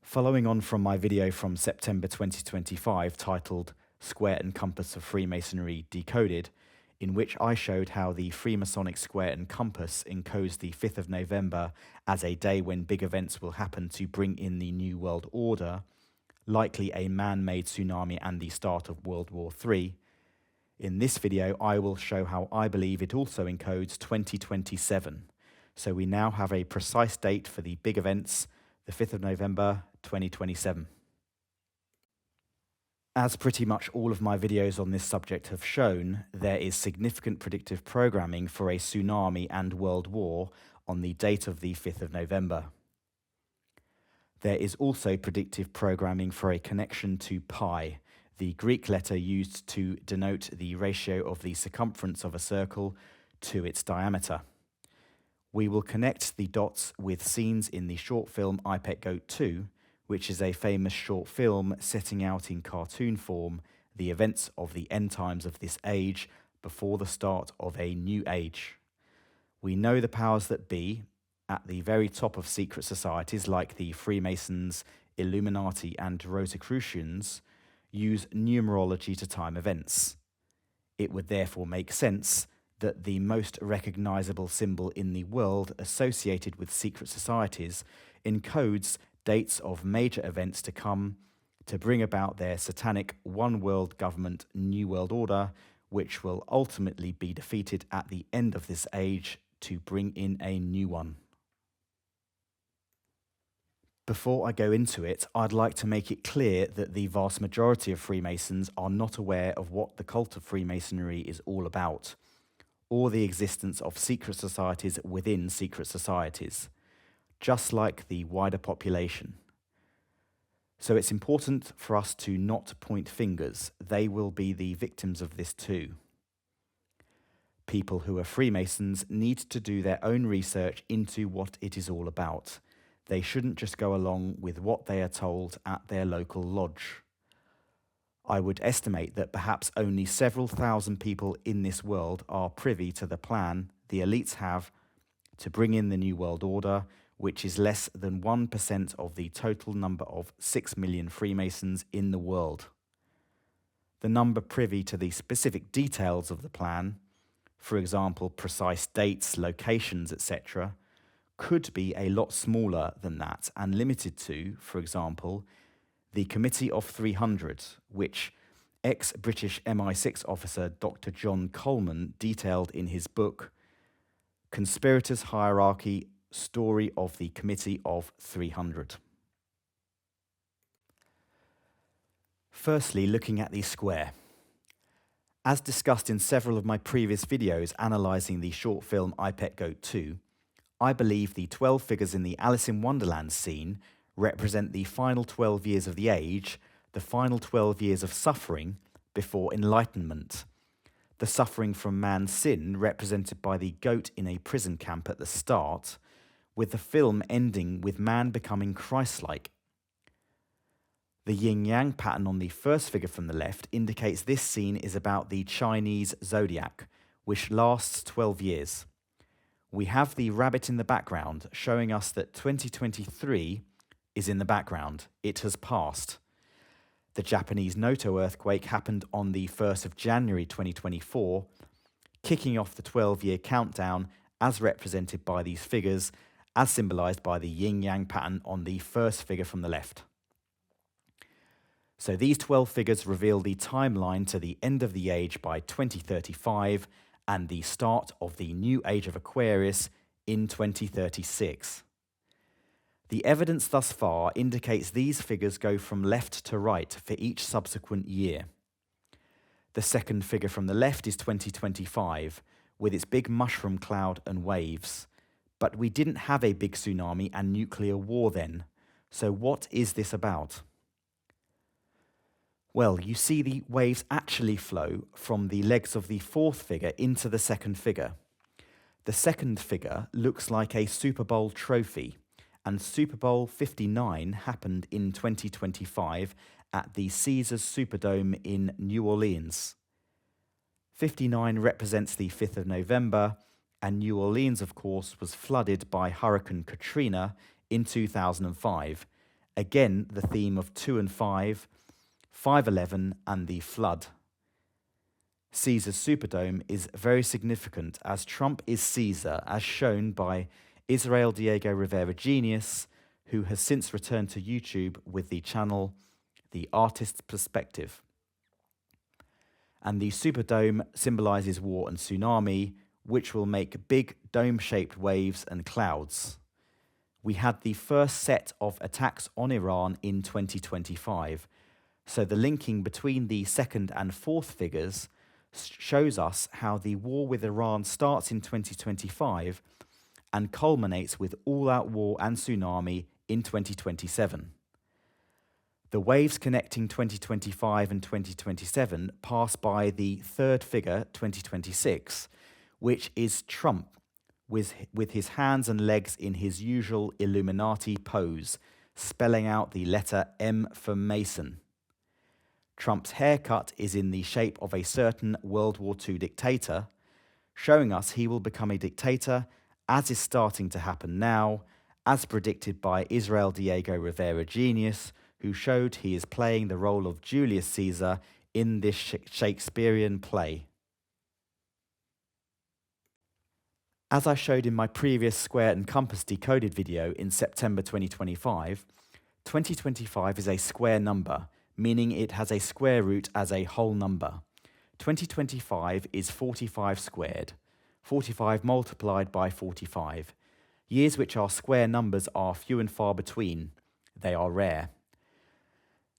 Following on from my video from September 2025 titled Square and Compass of Freemasonry Decoded, in which I showed how the Freemasonic square and compass encodes the 5th of November as a day when big events will happen to bring in the New World Order, likely a man-made tsunami and the start of World War III. In this video, I will show how I believe it also encodes 2027. So we now have a precise date for the big events, the 5th of November, 2027. As pretty much all of my videos on this subject have shown, there is significant predictive programming for a tsunami and world war on the date of the 5th of November. There is also predictive programming for a connection to pi, the Greek letter used to denote the ratio of the circumference of a circle to its diameter. We will connect the dots with scenes in the short film iPet Goat 2, which is a famous short film setting out in cartoon form the events of the end times of this age before the start of a new age. We know the powers that be, at the very top of secret societies like the Freemasons, Illuminati and Rosicrucians, use numerology to time events. It would therefore make sense that the most recognizable symbol in the world associated with secret societies encodes dates of major events to come to bring about their satanic one world government new world order, which will ultimately be defeated at the end of this age to bring in a new one. Before I go into it, I'd like to make it clear that the vast majority of Freemasons are not aware of what the cult of Freemasonry is all about, or the existence of secret societies within secret societies, just like the wider population. So it's important for us to not point fingers. They will be the victims of this too. People who are Freemasons need to do their own research into what it is all about. They shouldn't just go along with what they are told at their local lodge. I would estimate that perhaps only several thousand people in this world are privy to the plan the elites have to bring in the New World Order, which is less than 1% of the total number of 6 million Freemasons in the world. The number privy to the specific details of the plan, for example, precise dates, locations, etc., could be a lot smaller than that and limited to, for example, the Committee of 300, which ex-British MI6 officer Dr. John Coleman detailed in his book, Conspirators' Hierarchy, Story of the Committee of 300. Firstly, looking at the square. As discussed in several of my previous videos analysing the short film iPet Goat 2, I believe the 12 figures in the Alice in Wonderland scene represent the final 12 years of the age, the final 12 years of suffering before enlightenment. The suffering from man's sin represented by the goat in a prison camp at the start, with the film ending with man becoming Christ-like. The yin-yang pattern on the first figure from the left indicates this scene is about the Chinese zodiac, which lasts 12 years. We have the rabbit in the background showing us that 2023 is in the background. It has passed. The Japanese Noto earthquake happened on the 1st of January 2024, kicking off the 12-year countdown as represented by these figures, as symbolized by the yin-yang pattern on the first figure from the left. So these 12 figures reveal the timeline to the end of the age by 2035 and the start of the new age of Aquarius in 2036. The evidence thus far indicates these figures go from left to right for each subsequent year. The second figure from the left is 2025, with its big mushroom cloud and waves. But we didn't have a big tsunami and nuclear war then. So what is this about? Well, you see the waves actually flow from the legs of the fourth figure into the second figure. The second figure looks like a Super Bowl trophy, and Super Bowl 59 happened in 2025 at the Caesars Superdome in New Orleans. 59 represents the 5th of November, and New Orleans, of course, was flooded by Hurricane Katrina in 2005, Again, the theme of 2 and 5, 511, and the flood. Caesar's Superdome is very significant as Trump is Caesar, as shown by Israel Diego Rivera Genius, who has since returned to YouTube with the channel The Artist's Perspective. And the Superdome symbolizes war and tsunami, which will make big dome-shaped waves and clouds. We had the first set of attacks on Iran in 2025, so the linking between the second and fourth figures shows us how the war with Iran starts in 2025 and culminates with all-out war and tsunami in 2027. The waves connecting 2025 and 2027 pass by the third figure, 2026, which is Trump, with his hands and legs in his usual Illuminati pose, spelling out the letter M for Mason. Trump's haircut is in the shape of a certain World War II dictator, showing us he will become a dictator, as is starting to happen now, as predicted by Israel Diego Rivera Genius, who showed he is playing the role of Julius Caesar in this Shakespearean play. As I showed in my previous square and compass decoded video in September 2025, 2025 is a square number, meaning it has a square root as a whole number. 2025 is 45 squared, 45 multiplied by 45. Years which are square numbers are few and far between. They are rare.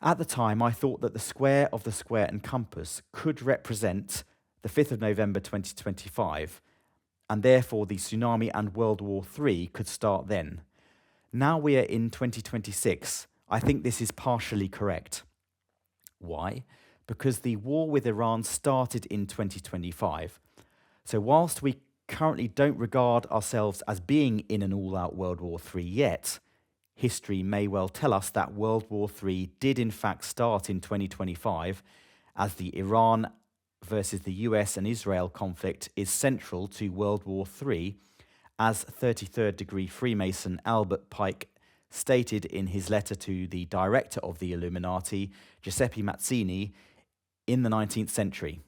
At the time, I thought that the square of the square and compass could represent the 5th of November 2025, and therefore the tsunami and World War III could start then. Now we are in 2026. I think this is partially correct. Why? Because the war with Iran started in 2025. So whilst we currently don't regard ourselves as being in an all-out World War III yet, history may well tell us that World War III did in fact start in 2025, as the Iran versus the US and Israel conflict is central to World War III, as 33rd degree Freemason Albert Pike stated in his letter to the director of the Illuminati, Giuseppe Mazzini, in the 19th century.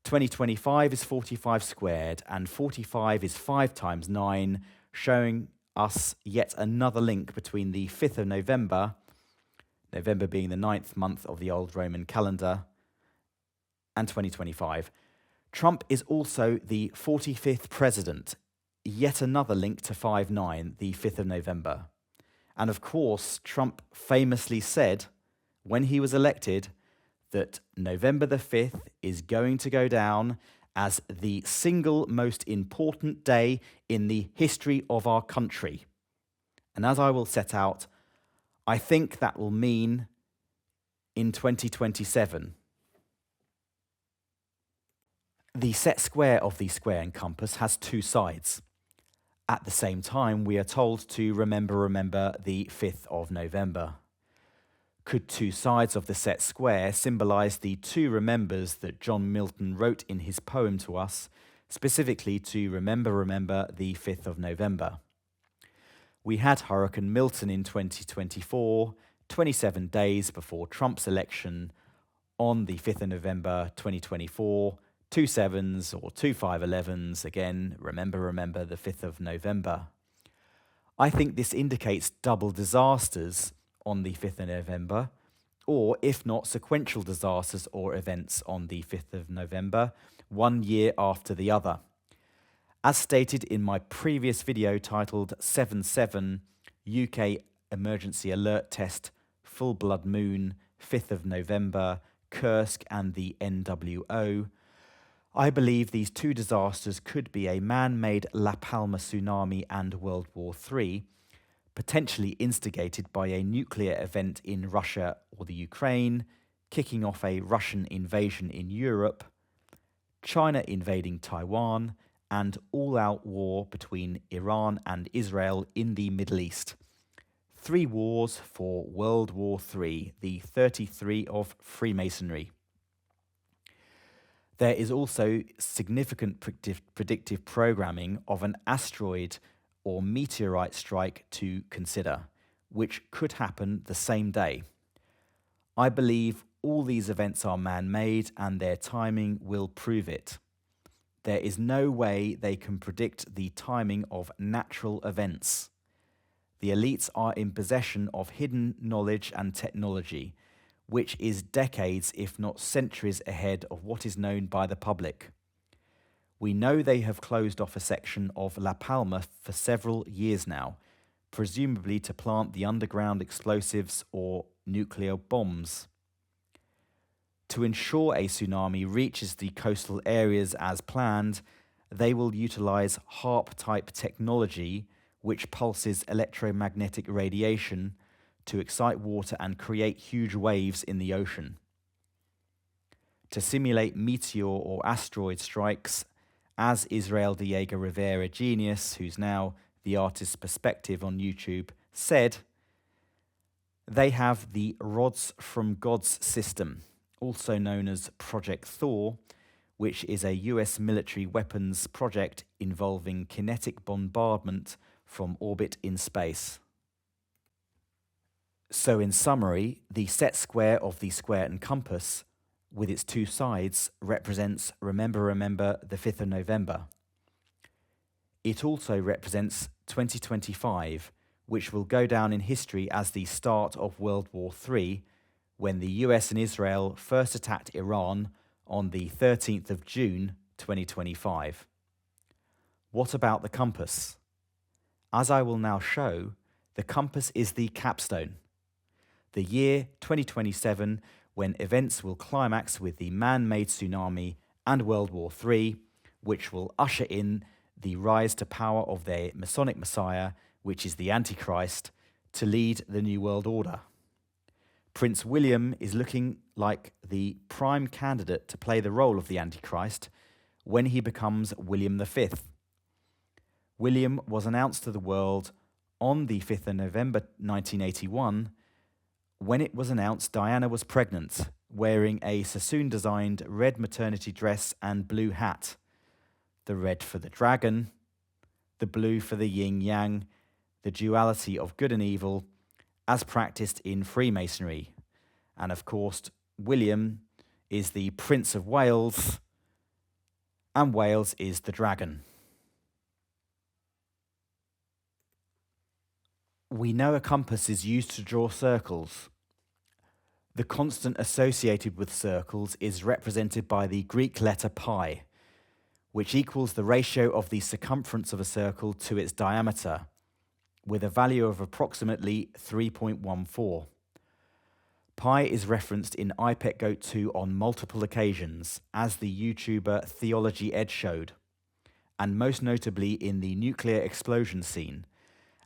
2025 is 45 squared, and 45 is 5 times 9, showing us yet another link between the 5th of November, November being the 9th month of the old Roman calendar, and 2025. Trump is also the 45th president, yet another link to 5/9, the 5th of November. And of course, Trump famously said, when he was elected, that November the 5th is going to go down as the single most important day in the history of our country. And as I will set out, I think that will mean in 2027. The set square of the square and compass has two sides. At the same time, we are told to remember the 5th of November. Could two sides of the set square symbolize the two remembers that John Milton wrote in his poem to us, specifically to remember the 5th of November? We had Hurricane Milton in 2024, 27 days before Trump's election, on the 5th of November 2024, 2 sevens or 2 511s, again, remember the 5th of November. I think this indicates double disasters on the 5th of November, or if not, sequential disasters or events on the 5th of November, 1 year after the other. As stated in my previous video titled 7/7 UK Emergency Alert Test, Full Blood Moon, 5th of November, Kursk and the NWO, I believe these two disasters could be a man-made La Palma tsunami and World War III, potentially instigated by a nuclear event in Russia or the Ukraine, kicking off a Russian invasion in Europe, China invading Taiwan, and all-out war between Iran and Israel in the Middle East. 3 wars for World War III, the 33 of Freemasonry. There is also significant predictive programming of an asteroid or meteorite strike to consider, which could happen the same day. I believe all these events are man-made and their timing will prove it. There is no way they can predict the timing of natural events. The elites are in possession of hidden knowledge and technology, which is decades, if not centuries, ahead of what is known by the public. We know they have closed off a section of La Palma for several years now, presumably to plant the underground explosives or nuclear bombs. To ensure a tsunami reaches the coastal areas as planned, they will utilize HAARP-type technology, which pulses electromagnetic radiation, to excite water and create huge waves in the ocean. To simulate meteor or asteroid strikes, as Israel Diego Rivera Genius, who's now The Artist's Perspective on YouTube, said, they have the Rods from Gods system, also known as Project Thor, which is a US military weapons project involving kinetic bombardment from orbit in space. So in summary, the set square of the square and compass, with its two sides, represents Remember the 5th of November. It also represents 2025, which will go down in history as the start of World War III, when the US and Israel first attacked Iran on the 13th of June 2025. What about the compass? As I will now show, the compass is the capstone. The year 2027, when events will climax with the man-made tsunami and World War III, which will usher in the rise to power of their Masonic Messiah, which is the Antichrist, to lead the New World Order. Prince William is looking like the prime candidate to play the role of the Antichrist when he becomes William V. William was announced to the world on the 5th of November 1981. When it was announced Diana was pregnant, wearing a Sassoon-designed red maternity dress and blue hat. The red for the dragon, the blue for the yin-yang, the duality of good and evil, as practiced in Freemasonry. And of course, William is the Prince of Wales, and Wales is the dragon. We know a compass is used to draw circles. The constant associated with circles is represented by the Greek letter pi, which equals the ratio of the circumference of a circle to its diameter, with a value of approximately 3.14. Pi is referenced in IPEC Goat 2 on multiple occasions, as the YouTuber Theology Ed showed, and most notably in the nuclear explosion scene,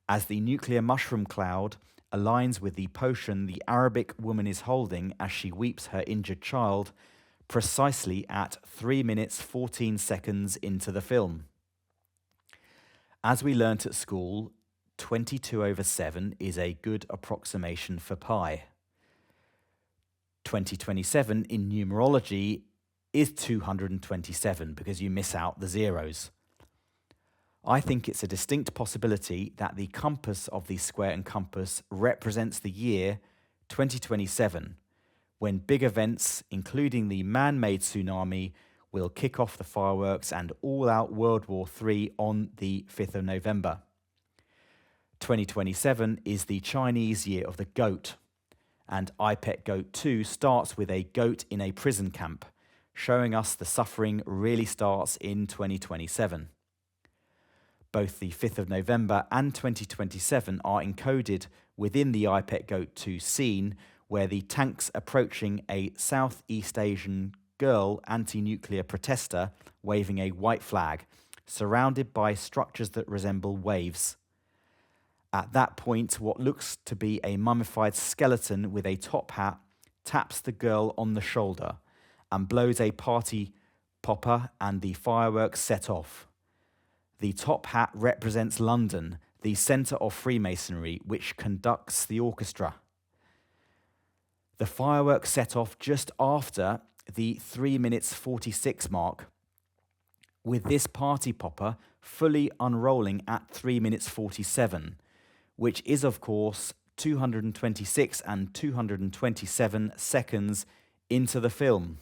as the nuclear mushroom cloud aligns with the potion the Arabic woman is holding as she weeps her injured child, precisely at 3 minutes 14 seconds into the film. As we learnt at school, 22/7 is a good approximation for pi. 2027 in numerology is 227 because you miss out the zeros. I think it's a distinct possibility that the compass of the square and compass represents the year 2027, when big events, including the man-made tsunami, will kick off the fireworks and all-out World War III on the 5th of November. 2027 is the Chinese year of the goat, and IPEC Goat 2 starts with a goat in a prison camp, showing us the suffering really starts in 2027. Both the 5th of November and 2027 are encoded within the IPEC Goat 2 scene, where the tanks approaching a Southeast Asian girl anti-nuclear protester waving a white flag, surrounded by structures that resemble waves. At that point, what looks to be a mummified skeleton with a top hat taps the girl on the shoulder and blows a party popper, and the fireworks set off. The top hat represents London, the centre of Freemasonry, which conducts the orchestra. The fireworks set off just after the 3 minutes 46 mark, with this party popper fully unrolling at 3 minutes 47, which is, of course, 226 and 227 seconds into the film.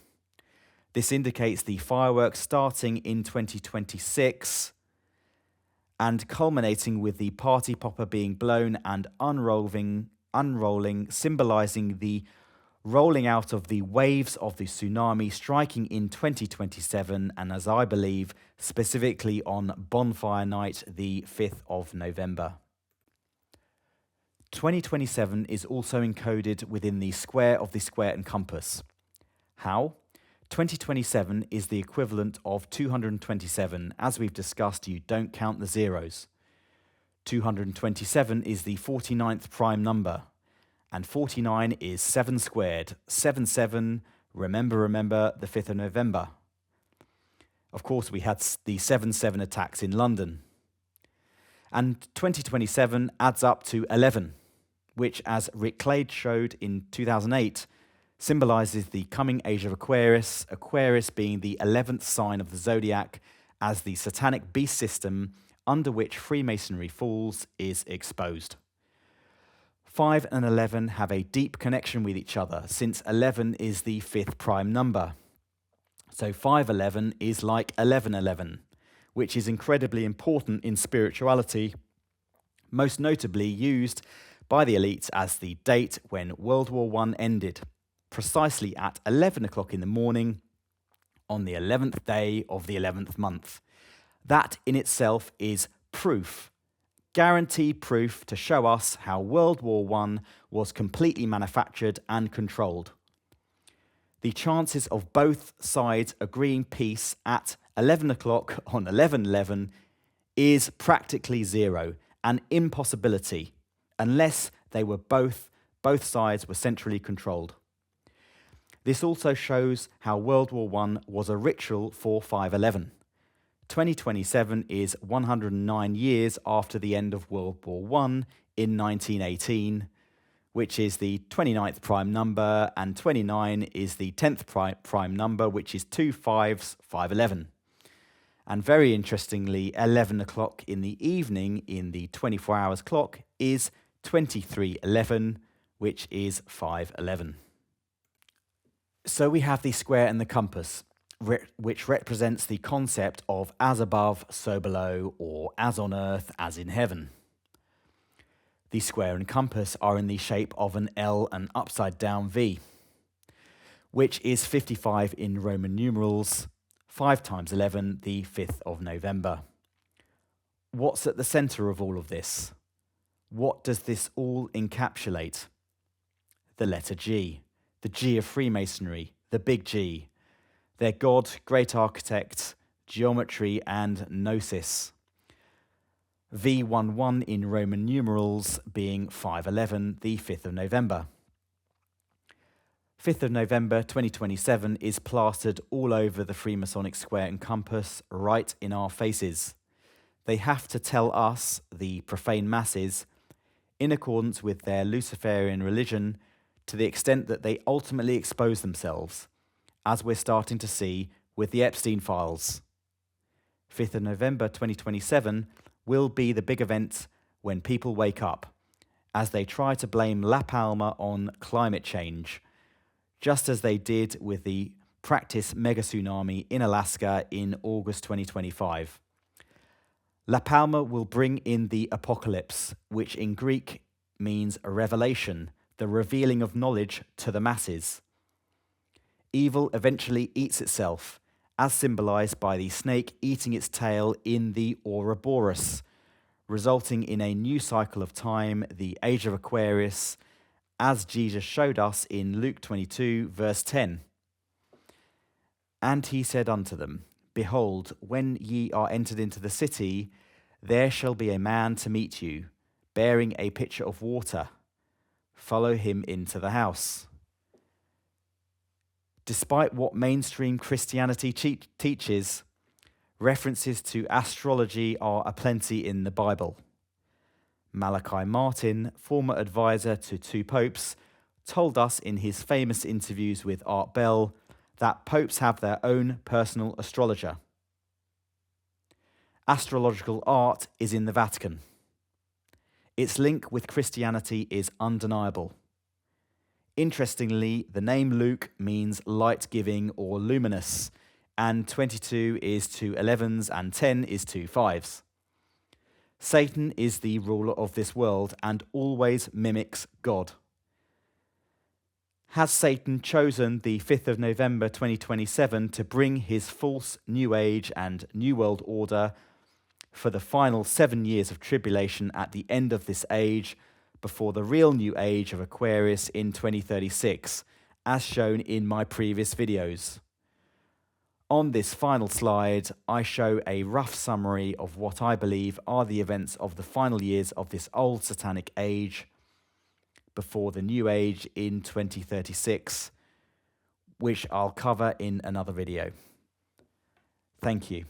This indicates the fireworks starting in 2026 and culminating with the party popper being blown and unrolling, symbolizing the rolling out of the waves of the tsunami striking in 2027, and as I believe, specifically on Bonfire Night, the 5th of November. 2027 is also encoded within the square of the square and compass. How? 2027 is the equivalent of 227. As we've discussed, you don't count the zeros. 227 is the 49th prime number, and 49 is 7 squared. 7, 7, remember, the 5th of November. Of course, we had the 7/7 attacks in London. And 2027 adds up to 11, which, as Rick Clade showed in 2008, symbolizes the coming age of Aquarius, Aquarius being the 11th sign of the zodiac, as the satanic beast system under which Freemasonry falls is exposed. 5 and 11 have a deep connection with each other, since 11 is the 5th prime number. So 511 is like 1111, which is incredibly important in spirituality, most notably used by the elites as the date when World War I ended, precisely at 11 o'clock in the morning on the 11th day of the 11th month. That in itself is proof, guaranteed proof to show us how World War I was completely manufactured and controlled. The chances of both sides agreeing peace at 11 o'clock on 11/11 is practically zero, an impossibility, unless they were both sides were centrally controlled. This also shows how World War I was a ritual for 5/11. 2027 is 109 years after the end of World War I in 1918, which is the 29th prime number, and 29 is the 10th prime number, which is 2 5s, 511. And very interestingly, 11 o'clock in the evening in the 24 hours clock is 2311, which is 511. So we have the square and the compass, which represents the concept of as above, so below, or as on earth, as in heaven. The square and compass are in the shape of an L and upside down V, which is 55 in Roman numerals, 5 times 11, the 5th of November. What's at the centre of all of this? What does this all encapsulate? The letter G, the G of Freemasonry, the big G, their God, great architect, geometry and gnosis. V11 in Roman numerals being 511, the 5th of November. 5th of November 2027 is plastered all over the Freemasonic square and compass, right in our faces. They have to tell us, the profane masses, in accordance with their Luciferian religion, to the extent that they ultimately expose themselves, as we're starting to see with the Epstein files. 5th of November 2027 will be the big event when people wake up, as they try to blame La Palma on climate change, just as they did with the practice mega tsunami in Alaska in August 2025. La Palma will bring in the apocalypse, which in Greek means a revelation, the revealing of knowledge to the masses. Evil eventually eats itself, as symbolized by the snake eating its tail in the Ouroboros, resulting in a new cycle of time, the age of Aquarius, as Jesus showed us in Luke 22, verse 10. And he said unto them, Behold, when ye are entered into the city, there shall be a man to meet you, bearing a pitcher of water. Follow him into the house. Despite what mainstream Christianity teaches, references to astrology are aplenty in the Bible. Malachi Martin, former advisor to 2 popes, told us in his famous interviews with Art Bell that popes have their own personal astrologer. Astrological art is in the Vatican. Its link with Christianity is undeniable. Interestingly, the name Luke means light-giving or luminous, and 22 is two 11s and 10 is two 5s. Satan is the ruler of this world and always mimics God. Has Satan chosen the 5th of November 2027 to bring his false New Age and New World Order for the final 7 years of tribulation at the end of this age before the real New Age of Aquarius in 2036, as shown in my previous videos? On this final slide, I show a rough summary of what I believe are the events of the final years of this old satanic age before the New Age in 2036, which I'll cover in another video. Thank you.